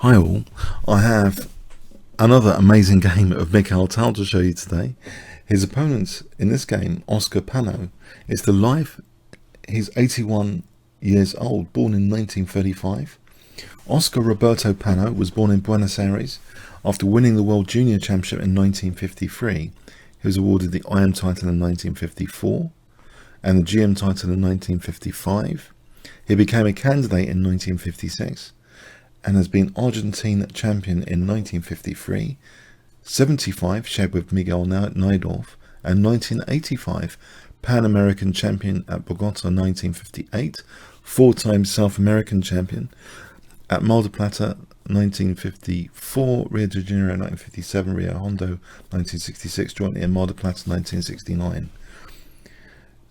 Hi all, I have another amazing game of Mikhail Tal to show you today. His opponent in this game, Oscar Panno, is alive. He's 81 years old, born in 1935. Oscar Roberto Panno was born in Buenos Aires. After winning the World Junior Championship in 1953, he was awarded the IM title in 1954 and the GM title in 1955. He became a candidate in 1956. And has been Argentine champion in 1953, 75 shared with Miguel Najdorf, and 1985 Pan American champion at Bogota 1958, four-time South American champion at Mar del Plata 1954, Rio de Janeiro 1957, Rio Hondo 1966, jointly in Mar del Plata 1969.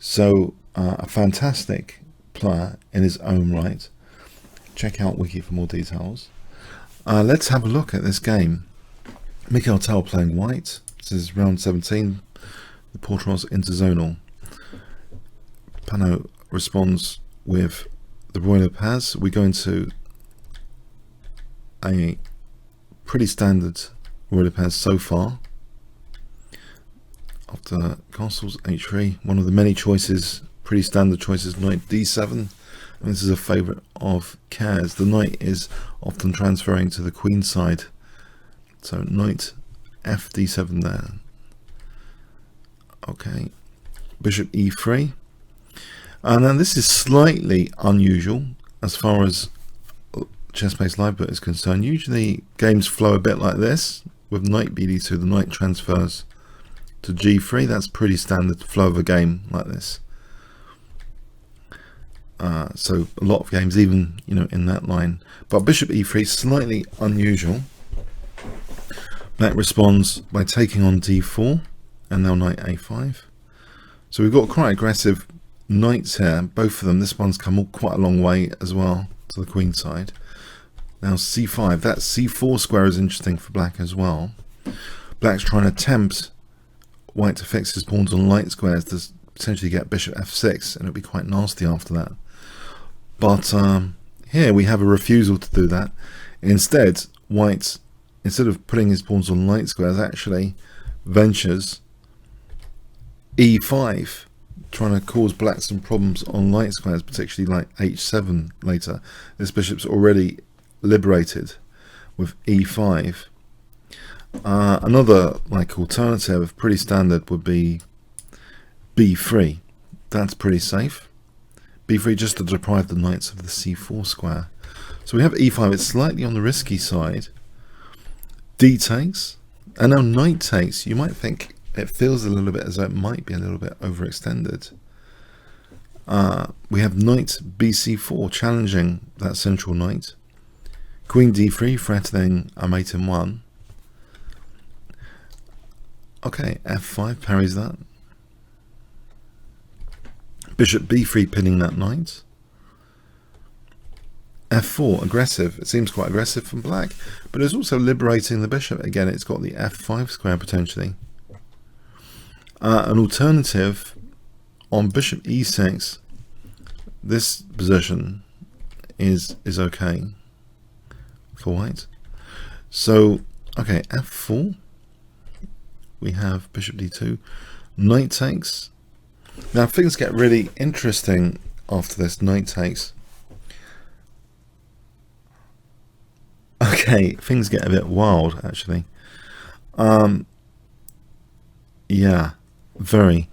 So a fantastic player in his own right. Check out Wiki for more details. Let's have a look at this game. Mikhail Tal playing white. This is round 17, the Portoroz Interzonal. Panno responds with the WhiteElo pass. We go into a pretty standard WhiteElo pass so far. After castles h3, one of the many choices, pretty standard choices, knight d7. And this is a favourite of Kaz. The knight is often transferring to the queen side. So knight f d7 there. Okay. Bishop e3. And then this is slightly unusual as far as chess-based live book is concerned. Usually games flow a bit like this. With knight bd2, the knight transfers to g3. That's pretty standard flow of a game like this. So a lot of games, even in that line. But bishop e3 is slightly unusual. Black responds by taking on d4, and now knight a5. So we've got quite aggressive knights here. Both of them. This one's come quite a long way as well to the queen side. Now c5. That c4 square is interesting for black as well. Black's trying to tempt white to fix his pawns on light squares to potentially get bishop f6, and it'll be quite nasty after that. But here we have a refusal to do that. Instead, white, instead of putting his pawns on light squares, actually ventures e5, trying to cause black some problems on light squares, particularly like h7 later. This bishop's already liberated with e5. Another alternative, pretty standard, would be b3. That's pretty safe. b3 just to deprive the knights of the c4 square. So we have e5. It's slightly on the risky side. D takes, and now knight takes. You might think it feels a little bit as though it might be a little bit overextended. We have knight bc4 challenging that central knight. Queen d3 threatening a mate in one. Okay, f5 parries that. Bishop b3 pinning that knight. f4 aggressive. It seems quite aggressive from black, but it's also liberating the bishop. Again, it's got the f5 square potentially. An alternative on bishop e6. This position is okay for white. So okay, f4. We have bishop d2. Knight takes. Now things get really interesting after this. Knight takes. Okay, things get a bit wild actually. Yeah, very.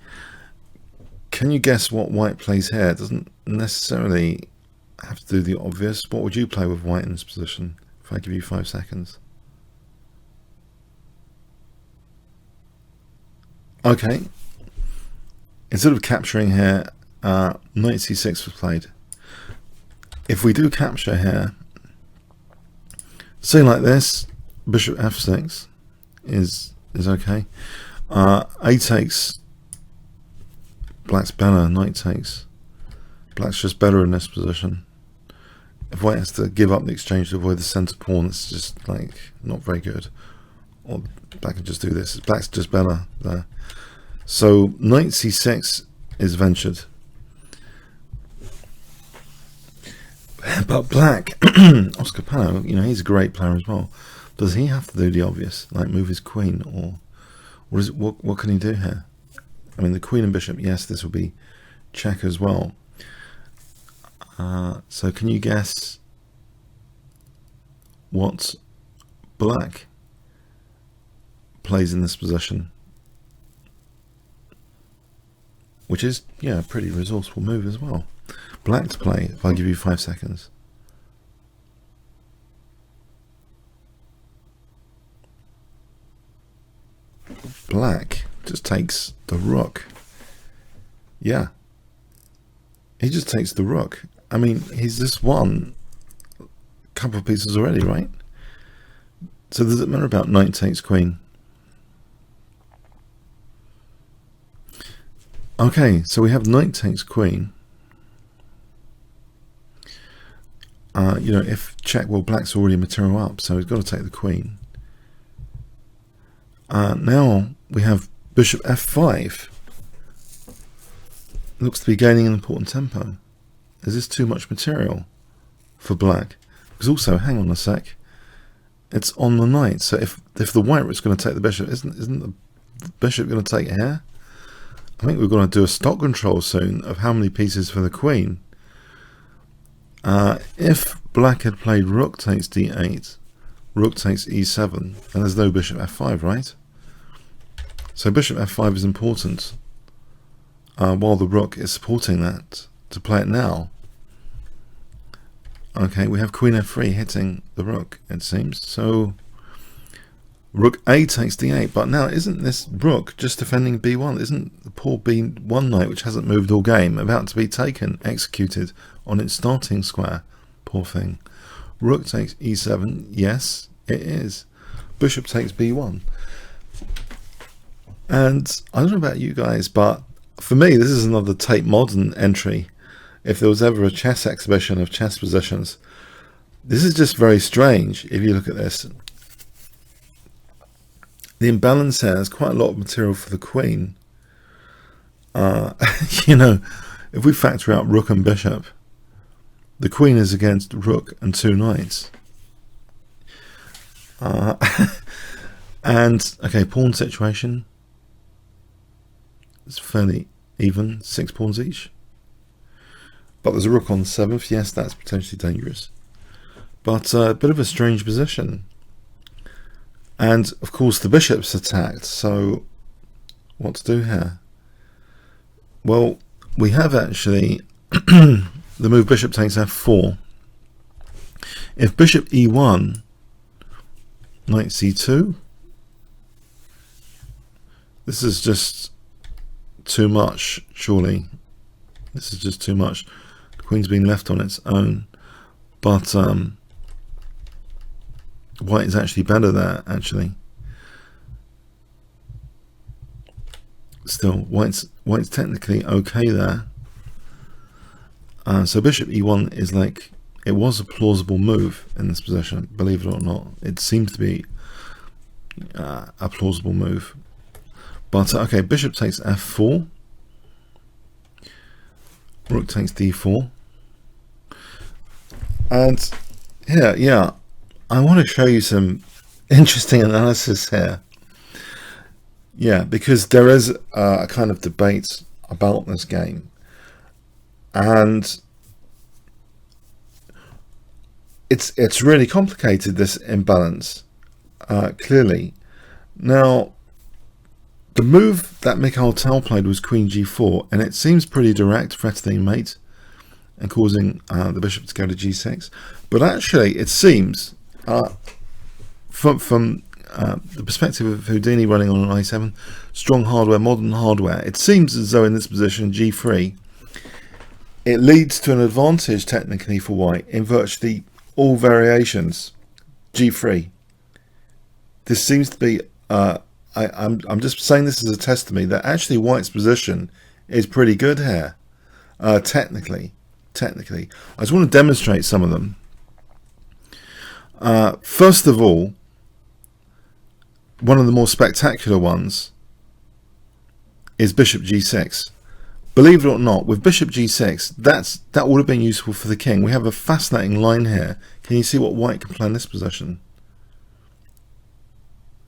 Can you guess what white plays here? It doesn't necessarily have to do the obvious. What would you play with white in this position if I give you 5 seconds? Okay. Instead of capturing here, knight c6 was played. If we do capture here, say like this, bishop f6 is okay. A takes, black's better. Knight takes, black's just better in this position. If white has to give up the exchange to avoid the center pawn, it's just not very good. Or black can just do this. Black's just better there. So knight c6 is ventured. But black, Oscar Panno, you know, he's a great player as well. Does he have to do the obvious, like move his queen, or is it, what can he do here? I mean, the queen and bishop, yes, this will be check as well. So can you guess what black plays in this position? Which is, yeah, a pretty resourceful move as well. Black to play, if I give you 5 seconds. Black just takes the rook. Yeah. He just takes the rook. I mean, he's just won a couple of pieces already, right? So does it matter about knight takes queen? Okay, so we have knight takes queen. You know, if check, well, black's already material up, so he's got to take the queen. Now we have bishop f5. Looks to be gaining an important tempo. Is this too much material for black? Because also, hang on a sec, it's on the knight. So if the white rook's going to take the bishop, isn't the bishop going to take here? I think we're going to do a stock control soon of how many pieces for the queen. If black had played rook takes d8, rook takes e7, and there's no bishop f5, right? So bishop f5 is important, while the rook is supporting that to play it now. Okay, we have queen f3 hitting the rook, it seems. So rook a takes d8, but now isn't this rook just defending b1? Isn't the poor b1 knight, which hasn't moved all game, about to be taken, executed on its starting square? Poor thing. Rook takes e7, yes, it is. Bishop takes b1. And I don't know about you guys, but for me, this is another Tate Modern entry. If there was ever a chess exhibition of chess positions, this is just very strange if you look at this. The imbalance here has quite a lot of material for the queen. You know, if we factor out rook and bishop, the queen is against rook and 2 knights. And, okay, pawn situation. It's fairly even, 6 pawns each. But there's a rook on the 7th. Yes, that's potentially dangerous. But a bit of a strange position. And, of course, the bishop's attacked. So, what to do here? Well, we have actually the move bishop takes f4. If bishop e1, knight c2, this is just too much, surely. This is just too much. The queen's been left on its own. But white is actually better there, actually. Still, white's technically okay there. So bishop e1 is like, it was a plausible move in this position, believe it or not. It seems to be a plausible move. But okay, bishop takes f4. Rook takes d4. And here, yeah, I want to show you some interesting analysis here. Yeah, because there is a kind of debate about this game. And it's really complicated, this imbalance, clearly. Now, the move that Mikhail Tal played was queen g4, and it seems pretty direct, threatening mate, and causing the bishop to go to g6. But actually, it seems, from the perspective of Houdini running on an i7, strong hardware, modern hardware, it seems as though in this position, g3, it leads to an advantage technically for white in virtually all variations. g3. This seems to be, I'm just saying this as a test to me that actually white's position is pretty good here, technically. I just want to demonstrate some of them. First of all, one of the more spectacular ones is bishop g6. believe it or not, with bishop g6, that would have been useful for the king. We have a fascinating line here. Can you see what white can play in this position?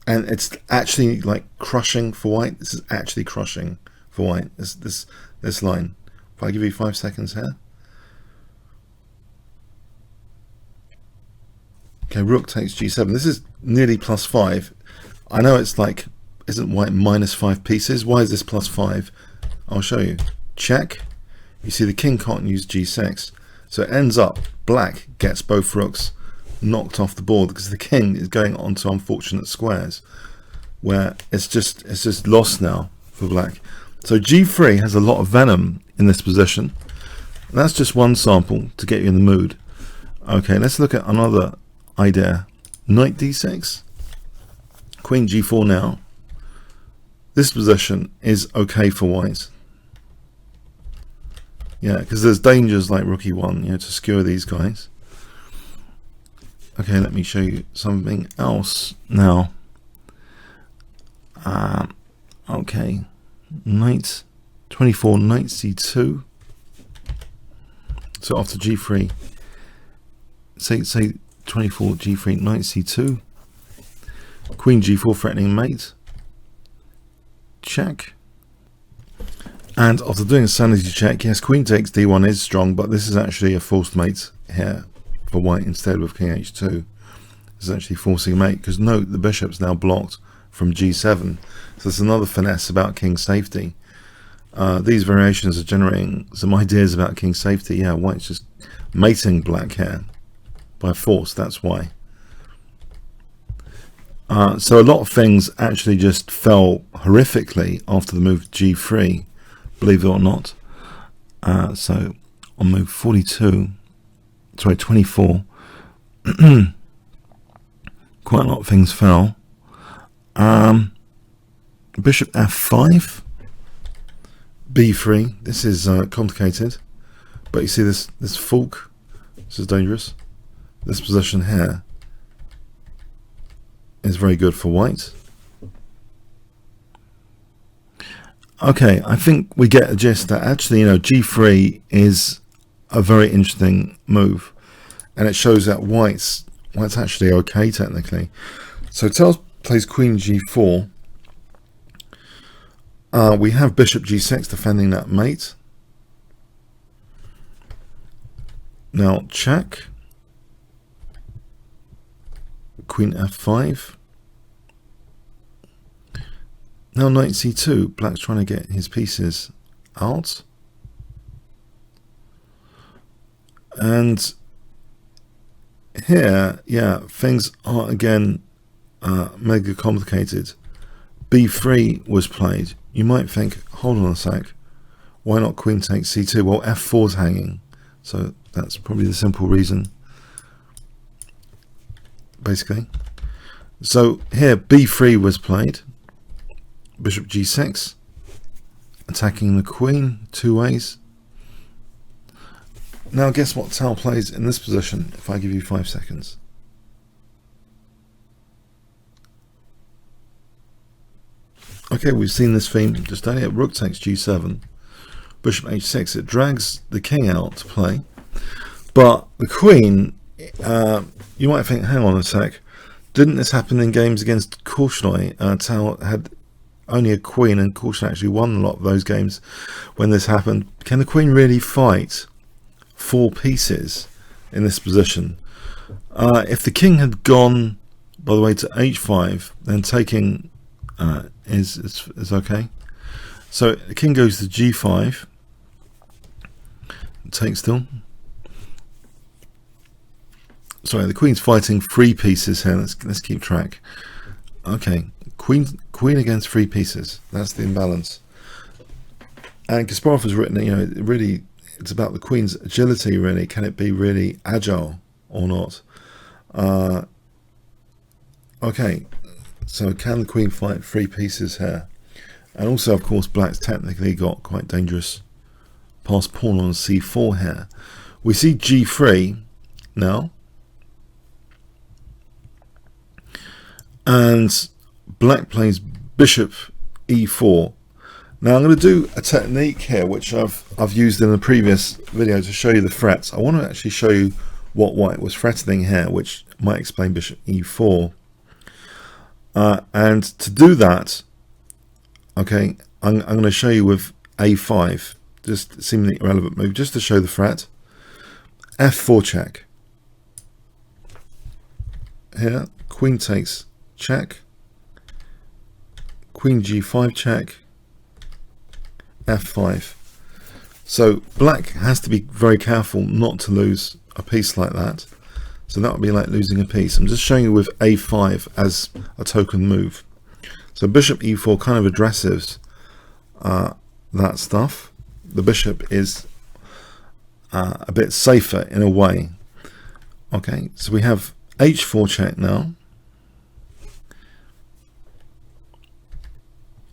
And it's actually like crushing for white. This is actually crushing for white. This line. If I give you 5 seconds here. Okay, rook takes g7. This is nearly +5. I know it's like, isn't white -5 pieces? Why is this +5? I'll show you. Check. You see the king can't use g6. So it ends up black gets both rooks knocked off the board because the king is going onto unfortunate squares where it's just lost now for black. So g3 has a lot of venom in this position. And that's just one sample to get you in the mood. Okay, let's look at another idea. Knight d6, queen g4 now. This position is okay for white. Yeah, because there's dangers like rook e1, you know, to skewer these guys. Okay, let me show you something else now. Okay, knight 24, knight c2. So after g3, say 24 g3, knight c2, queen g4 threatening mate. Check. And after doing a sanity check, yes, queen takes d1 is strong, but this is actually a forced mate here for white instead with king h2. It's actually forcing a mate because note the bishop's now blocked from g7. So there's another finesse about king safety. These variations are generating some ideas about king safety. Yeah, white's just mating black here by force, that's why. So a lot of things actually just fell horrifically after the move g3, believe it or not. So on move 24, quite a lot of things fell. Bishop f5, b3. This is complicated, but you see this fork. This is dangerous. This position here is very good for white. Okay, I think we get a gist that actually, you know, g3 is a very interesting move, and it shows that white's actually okay technically. So Tal plays queen g4. We have bishop g6 defending that mate. Now check. Queen f5. Now knight c2. Black's trying to get his pieces out. And here, yeah, things are again mega complicated. b3 was played. You might think, hold on a sec, why not queen takes c2? Well, f4's hanging, so that's probably the simple reason, basically. So here b3 was played, bishop g6, attacking the queen 2 ways. Now guess what Tal plays in this position if I give you 5 seconds. Okay, we've seen this theme just earlier. Rook takes g7, bishop h6. It drags the king out to play, but the queen, you might think, hang on a sec, didn't this happen in games against Korchnoi? Tal had only a queen, and Korchnoi actually won a lot of those games when this happened. Can the queen really fight 4 pieces in this position? If the king had gone, by the way, to h5, then taking is okay. So the king goes to g5, takes still. Sorry, the queen's fighting 3 pieces here. Let's keep track. Okay, queen against 3 pieces. That's the imbalance. And Kasparov has written, you know, it's about the queen's agility. Really, can it be really agile or not? Okay. So can the queen fight 3 pieces here? And also, of course, black's technically got quite dangerous passed pawn on c4 here. We see g3 now. And black plays bishop e4. Now I'm going to do a technique here which I've used in a previous video to show you the threats. I want to actually show you what white was threatening here, which might explain bishop e4. And to do that, okay, I'm going to show you with a5, just seemingly irrelevant move, just to show the threat. f4 check. Here, queen takes check. Queen g5 check. f5. So black has to be very careful not to lose a piece like that. So that would be like losing a piece. I'm just showing you with a5 as a token move. So bishop e4 kind of addresses that stuff. The bishop is a bit safer in a way. Okay, so we have h4 check now.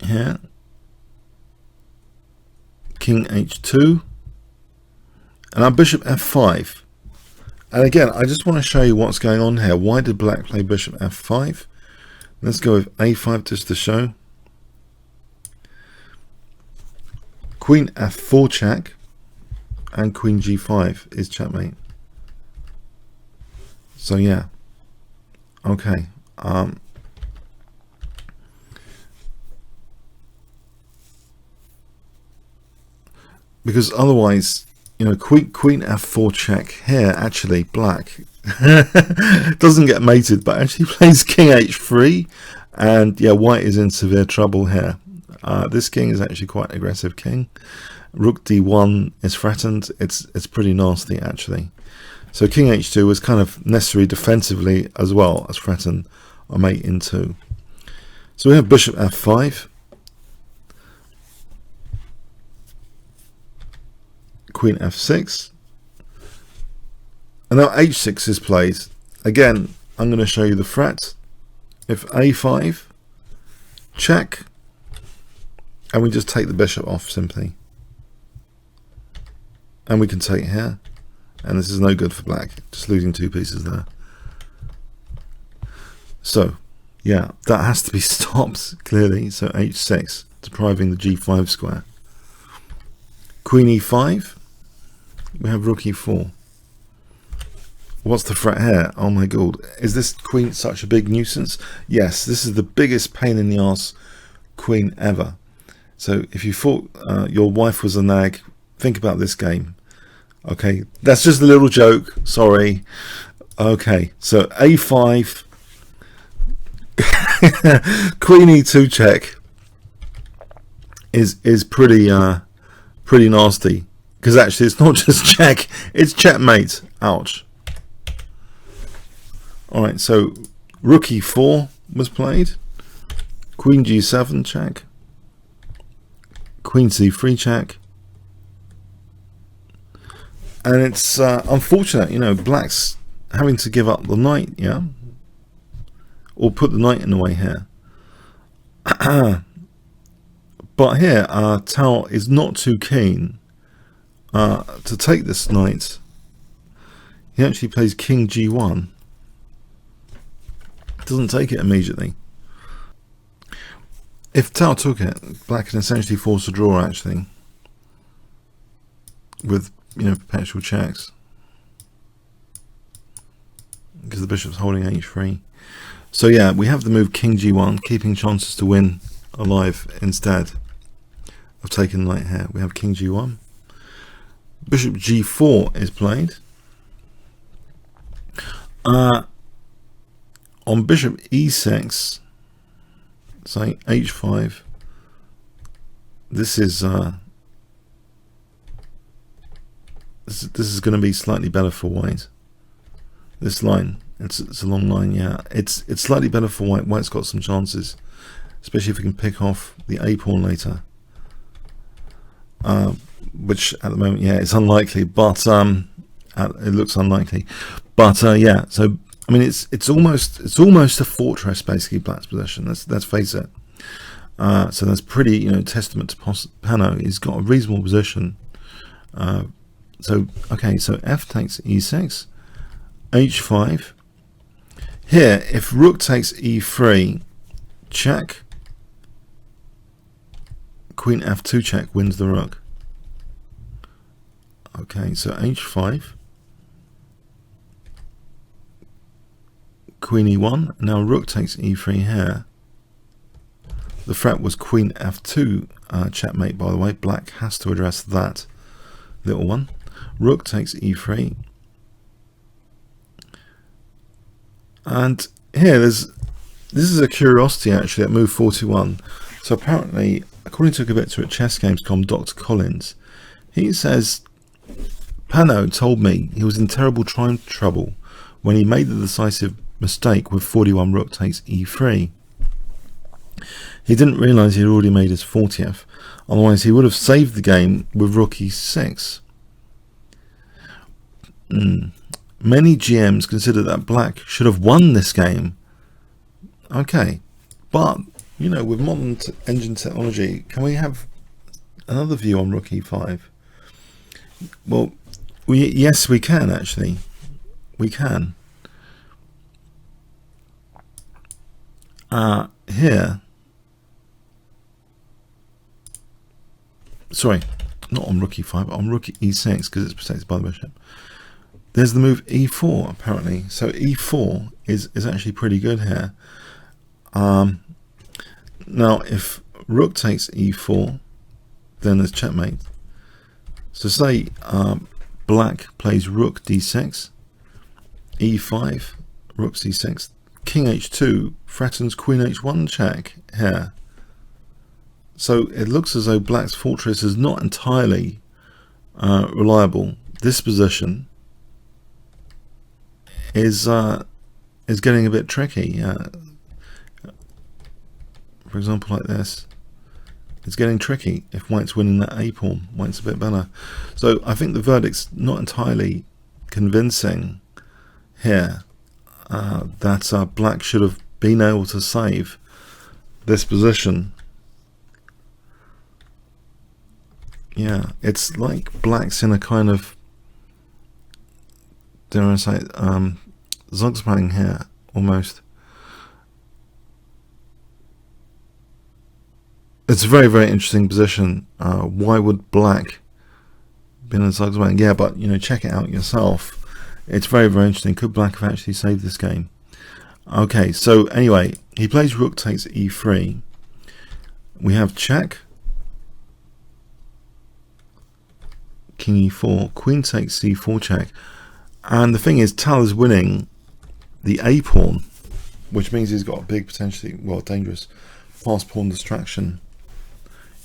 Here. King h2. And our bishop f5. And again, I just want to show you what's going on here. Why did black play bishop f5? Let's go with a5 just to show. Queen f4 check. And queen g5 is checkmate. So yeah. Okay. Because otherwise, you know, queen f4 check here, actually black doesn't get mated, but actually plays king h3, and yeah, white is in severe trouble here. This king is actually quite an aggressive king. Rook d1 is threatened. It's pretty nasty actually. So king h2 was kind of necessary defensively as well as threaten a mate in 2. So we have bishop f5. Queen f6, and now h6 is played. Again, I'm going to show you the threat. If a5 check, and we just take the bishop off simply, and we can take here, and this is no good for black, just losing 2 pieces there. So yeah, that has to be stopped clearly. So h6, depriving the g5 square. Queen e5. We have rook e4. What's the threat here? Oh my god, is this queen such a big nuisance? Yes, this is the biggest pain in the arse queen ever. So if you thought your wife was a nag, think about this game. Okay, that's just a little joke, sorry. Okay, so a5, queen e2 check is pretty nasty. Because actually it's not just check, it's checkmate. Ouch. Alright, so rook e4 was played. Queen g7 check. Queen c3 check. And it's unfortunate, you know, black's having to give up the knight, yeah? Or put the knight in the way here. But here, Tal is not too keen to take this knight. He actually plays king g1. Doesn't take it immediately. If Tal took it, black can essentially force a draw actually, with, you know, perpetual checks, because the bishop's holding h3. So yeah, we have the move king g1, keeping chances to win alive instead of taking the knight here. We have king g1. Bishop g4 is played. On bishop e6, say h5, this is going to be slightly better for white. This line, it's a long line, yeah. It's slightly better for white. White's got some chances, especially if we can pick off the a pawn later. Which at the moment, yeah, it's unlikely, but it looks unlikely. But yeah, so I mean, it's almost a fortress basically, black's possession. Let's face it. So that's pretty, you know, testament to Panno. He's got a reasonable position. So okay, so f takes e6, h5. Here, if rook takes e3, check. queen f2 check wins the rook. Okay, so h5, queen e1. Now rook takes e3 here. The threat was queen f2 checkmate, by the way. Black has to address that little one. Rook takes e3. And here, this is a curiosity actually at move 41. So apparently, according to a victor at chessgames.com, Dr. Collins, he says, Panno told me he was in terrible time trouble when he made the decisive mistake with 41 rook takes e3. He didn't realise he had already made his 40th, otherwise he would have saved the game with rook e6. Many GMs consider that black should have won this game. Okay, but you know, with modern engine technology, can we have another view on rook e5? Well, yes, we can actually. We can. Here. Sorry, not on rook e5, but on rook e6 because it's protected by the bishop. There's the move e4 apparently. So e4 is actually pretty good here. Now if rook takes e4, then there's checkmate. So say black plays rook d6, e5, rook c6, king h2 threatens queen h1 check here. So it looks as though black's fortress is not entirely reliable. This position is getting a bit tricky. For example, like this, it's getting tricky. If white's winning that a pawn, white's a bit better. So I think the verdict's not entirely convincing here. That black should have been able to save this position. Yeah, it's like black's in a kind of, dare I say, zugzwang here almost. It's a very, very interesting position. Why would black be in a zugzwang? Yeah, but you know, check it out yourself. It's very, very interesting. Could black have actually saved this game? Okay, so anyway, he plays rook takes e3. We have check. King e4, queen takes c4 check. And the thing is, Tal is winning the a pawn, which means he's got a big, potentially, well, dangerous pass pawn distraction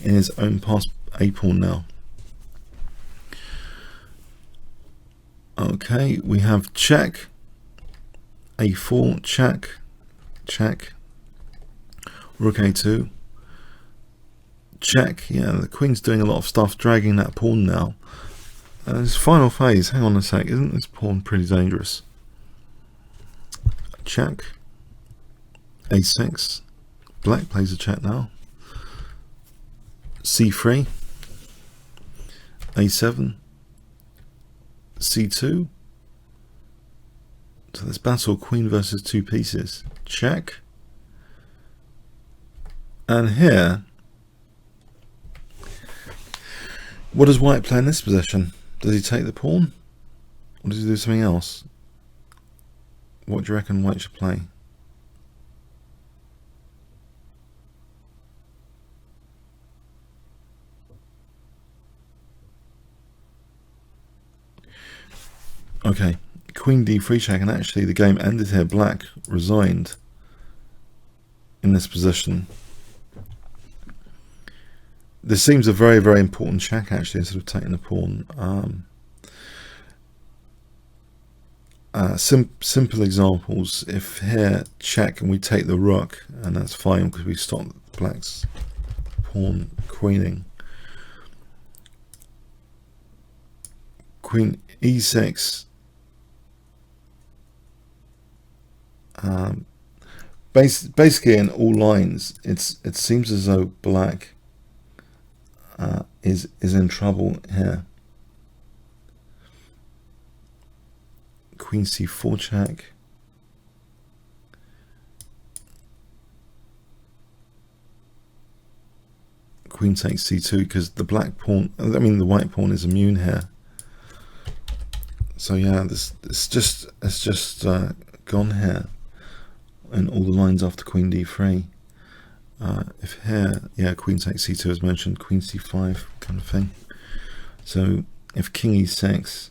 in his own pass a pawn now. Okay, we have check, a4, check, check, rook a2, check. Yeah, the queen's doing a lot of stuff, dragging that pawn now. His final phase, hang on a sec, isn't this pawn pretty dangerous? Check, a6, black plays a check now, c3, a7, c2. So this battle, queen versus two pieces, check. And here, what does white play in this position? Does he take the pawn? Or does he do something else? What do you reckon white should play? Okay, queen d3 check, and actually the game ended here. Black resigned in this position. This seems a very, very important check actually, instead of taking the pawn. Simple examples. If here check and we take the rook, and that's fine because we stop black's pawn queening. Queen e6. Basically in all lines, it seems as though black is in trouble here. Queen c4 check. queen takes c2, because the black pawn, I mean the white pawn is immune here. So yeah, it's just gone here, and all the lines after queen d3. If here, yeah, queen takes c2 as mentioned, queen c5 kind of thing. So if king e6,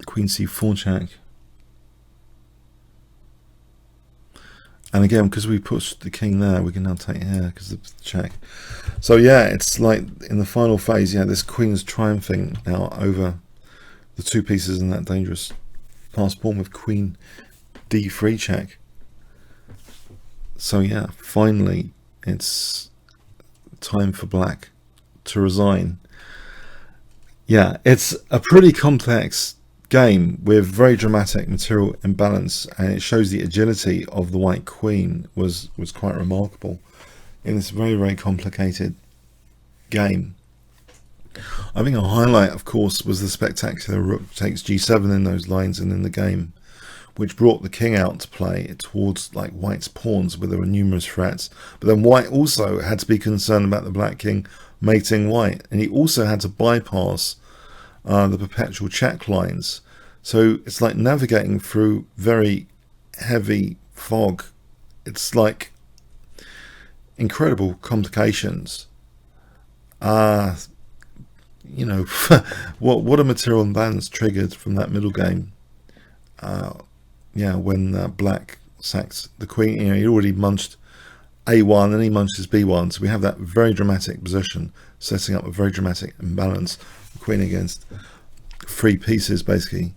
queen c4 check, and again, because we pushed the king there, we can now take here because of the check. So yeah, it's like in the final phase, yeah, this queen's triumphing now over the two pieces in that dangerous passed pawn with queen d3 check. So yeah, finally it's time for black to resign. Yeah, it's a pretty complex game with very dramatic material imbalance, and it shows the agility of the white queen was quite remarkable in this very, very complicated game. I think a highlight, of course, was the spectacular rook takes g7 in those lines and in the game, which brought the king out to play towards like white's pawns where there were numerous threats. But then white also had to be concerned about the black king mating white, and he also had to bypass the perpetual check lines. So it's like navigating through very heavy fog. It's like incredible complications. You know, what a material imbalance triggered from that middle game. Yeah, when black sacked the queen, you know, he already munched a1 and he munched his b1, so we have that very dramatic position setting up a very dramatic imbalance. The queen against three pieces basically,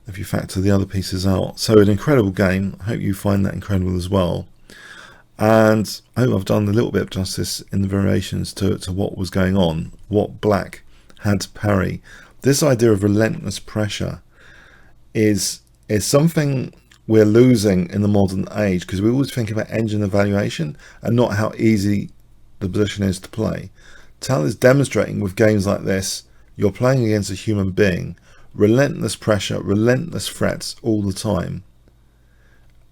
if you factor the other pieces out. So an incredible game. I hope you find that incredible as well, and I hope I've done a little bit of justice in the variations to what was going on, what black had to parry. This idea of relentless pressure is something we're losing in the modern age, because we always think about engine evaluation and not how easy the position is to play. Tal is demonstrating with games like this, you're playing against a human being, relentless pressure, relentless threats all the time,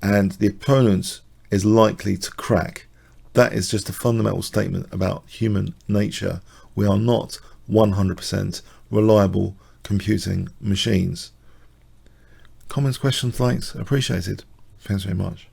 and the opponent is likely to crack. That is just a fundamental statement about human nature. We are not 100% reliable computing machines. Comments, questions, likes, appreciated. Thanks very much.